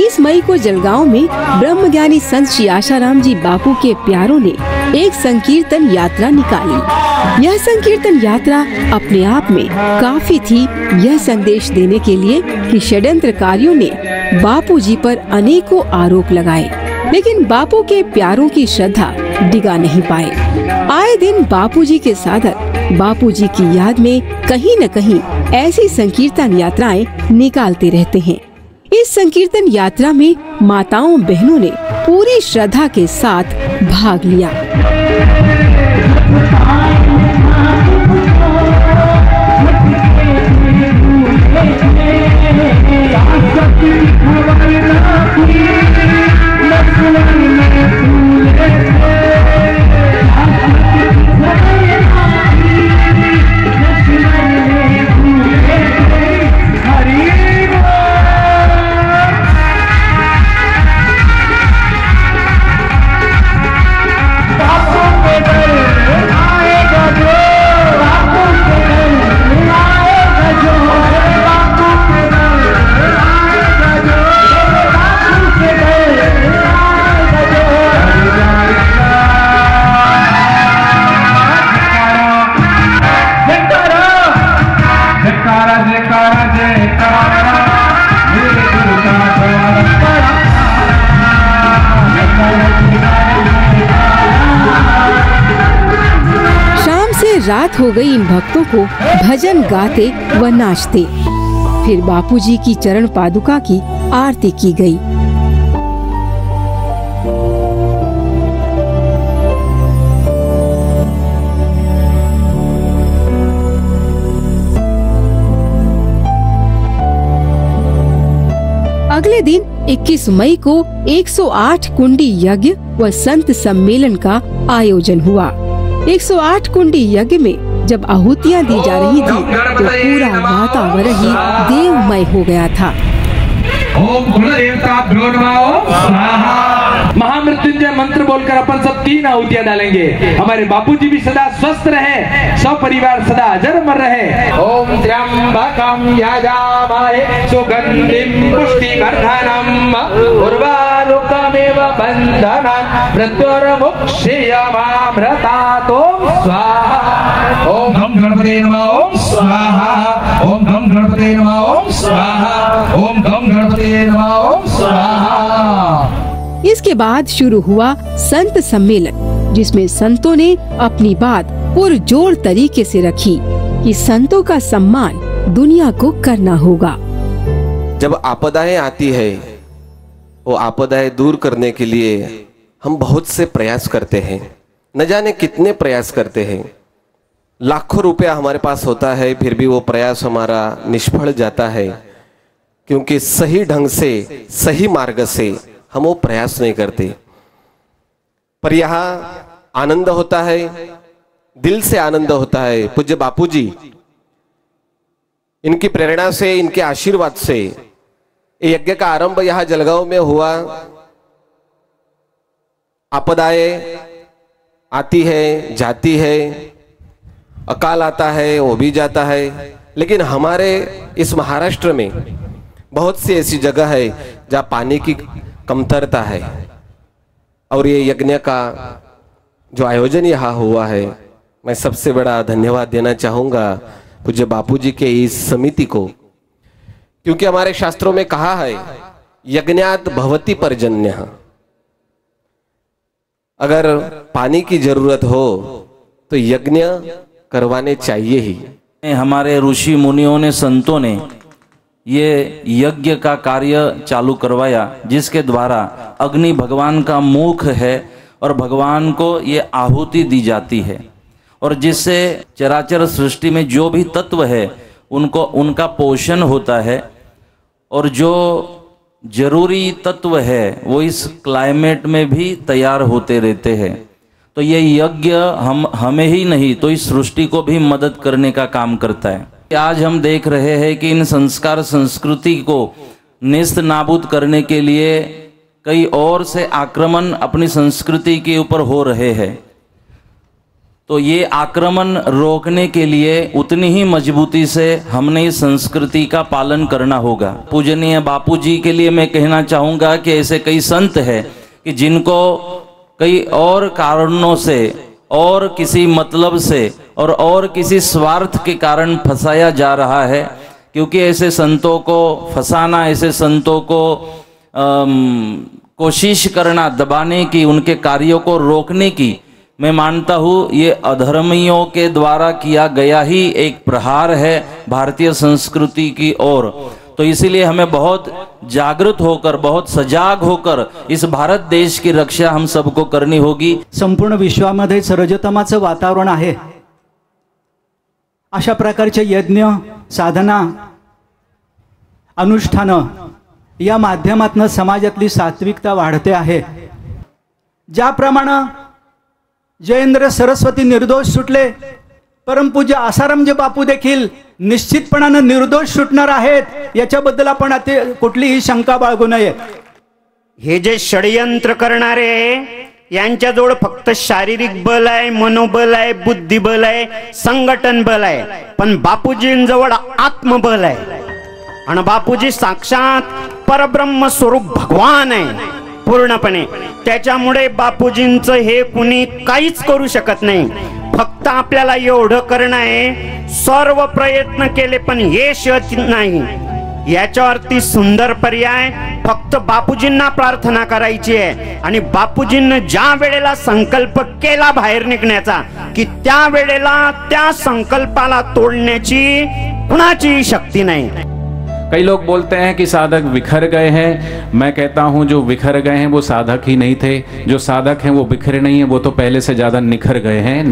21 मई को जलगांव में ब्रह्मज्ञानी संत श्री आशाराम जी बापू के प्यारों ने एक संकीर्तन यात्रा निकाली। यह संकीर्तन यात्रा अपने आप में काफी थी यह संदेश देने के लिए कि षड्यंत्रकारियों ने बापू जी पर अनेकों आरोप लगाए, लेकिन बापू के प्यारों की श्रद्धा डिगा नहीं पाए। आए दिन बापू जी के साधक बापू जी की याद में कहीं न कहीं ऐसी संकीर्तन यात्राएं निकालते रहते हैं। इस संकीर्तन यात्रा में माताओं बहनों ने पूरी श्रद्धा के साथ भाग लिया। रात हो गई इन भक्तों को भजन गाते व नाचते। फिर बापूजी की चरण पादुका की आरती की गई। अगले दिन 21 मई को 108 कुंडी यज्ञ व संत सम्मेलन का आयोजन हुआ। 108 कुंडी यज्ञ में जब आहुतियाँ दी जा रही थी तो पूरा वातावरण ही देवमय हो गया था। ओम कुलदेवताभ्यो नमः स्वाहा। महामृत्युंजय मंत्र बोलकर अपन सब 3 आहुतियां डालेंगे। हमारे बापूजी भी सदा स्वस्थ रहे, सब परिवार सदा अजर रहे। ओम त्र्यंबकं यजामहे सुगंधिं पुष्टिवर्धनम् उर्वारुकमेव बन्धनं मृत्युर्मुक्षीयमामृतात् ओम स्वाहा। ओम गं गणपते नमः ओम स्वाहा। ओम गं गणपते नमः ओम स्वाहा। ओम गं गणपते नमः ओम स्वाहा। इसके बाद शुरू हुआ संत सम्मेलन, जिसमें संतों ने अपनी बात पुरजोर तरीके से रखी कि संतों का सम्मान दुनिया को करना होगा। जब आपदाएं आती है, वो आपदाएं दूर करने के लिए हम बहुत से प्रयास करते हैं, न जाने कितने प्रयास करते हैं। लाखों रुपया हमारे पास होता है, फिर भी वो प्रयास हमारा निष्फल जाता है, क्योंकि सही ढंग से सही मार्ग से हम वो प्रयास नहीं करते। पर यहाँ आनंद होता है, दिल से आनंद होता है। पूज्य बापूजी, इनकी प्रेरणा से, इनके आशीर्वाद से यज्ञ का आरंभ यहाँ जलगांव में हुआ। आपदाएं आती है, जाती है, अकाल आता है, वो भी जाता है, लेकिन हमारे इस महाराष्ट्र में बहुत सी ऐसी जगह है जहाँ पानी की कमतरता है। और ये यज्ञ का जो आयोजन यहाँ हुआ है, मैं सबसे बड़ा धन्यवाद देना चाहूँगा पूज्य बापूजी के इस समिति को, क्योंकि हमारे शास्त्रों में कहा है यज्ञात भवति पर्जन्यः। अगर पानी की जरूरत हो तो यज्ञ करवाने चाहिए ही। हमारे ऋषि मुनियों ने, संतों ने ये यज्ञ का कार्य चालू करवाया, जिसके द्वारा अग्नि भगवान का मुख है और भगवान को ये आहुति दी जाती है, और जिससे चराचर सृष्टि में जो भी तत्व है उनको उनका पोषण होता है, और जो जरूरी तत्व है वो इस क्लाइमेट में भी तैयार होते रहते हैं। तो ये यज्ञ हमें ही नहीं तो इस सृष्टि को भी मदद करने का काम करता है। आज हम देख रहे हैं कि इन संस्कार संस्कृति को नेस्त नाबूद करने के लिए कई और से आक्रमण अपनी संस्कृति के ऊपर हो रहे हैं। तो ये आक्रमण रोकने के लिए उतनी ही मजबूती से हमने इस संस्कृति का पालन करना होगा। पूजनीय बापूजी के लिए मैं कहना चाहूँगा कि ऐसे कई संत हैं कि जिनको कई और कारणों से और किसी मतलब से और किसी स्वार्थ के कारण फंसाया जा रहा है, क्योंकि ऐसे संतों को फंसाना, ऐसे संतों को कोशिश करना दबाने की, उनके कार्यों को रोकने की, मैं मानता हूँ ये अधर्मियों के द्वारा किया गया ही एक प्रहार है भारतीय संस्कृति की ओर। तो इसीलिए हमें बहुत जागृत होकर, बहुत सजाग होकर इस भारत देश की रक्षा हम सबको करनी होगी। संपूर्ण विश्वामध्ये रजतमाचं वातावरण आहे, अशा प्रकारचे यज्ञ, साधना, अनुष्ठान या माध्यमातून समाजातली सात्विकता वाढते आहे। ज्याप्रमाणे जयेंद्र सरस्वती निर्दोष सुटले, परमपूज्य आसारामजी बापू देखील निश्चितपणाने निर्दोष सुटणार आहेत, याच्याबद्दल आपण कुठलीही शंका बाळगू नये। हे जे षडयंत्र करणारे यांच्याजवळ फक्त शारीरिक बल आहे, मनोबल आहे, बुद्धिबल आहे, संघटन बल आहे, पण बापूजींजवळ आत्मबल आहे आणि बापूजी साक्षात परब्रह्म स्वरूप भगवान आहे पूर्णपणे। त्याच्यामुळे बापूजींचं हे कुणी काहीच करू शकत नाही। फक्त आपल्याला एवढं करणं आहे, सर्व प्रयत्न केले पण यश नाही। याच्यावरती सुंदर पर्याय फक्त बापूजींना प्रार्थना करायची आहे आणि बापूजींनी ज्या वेळेला संकल्प केला बाहेर निघण्याचा, की त्या वेळेला त्या संकल्पाला तोडण्याची कुणाची शक्ती नाही। कई लोग बोलते हैं कि साधक बिखर गए हैं। मैं कहता हूं जो बिखर गए हैं वो साधक ही नहीं थे, जो साधक हैं वो बिखरे नहीं हैं, वो तो पहले से ज्यादा निखर गए हैं।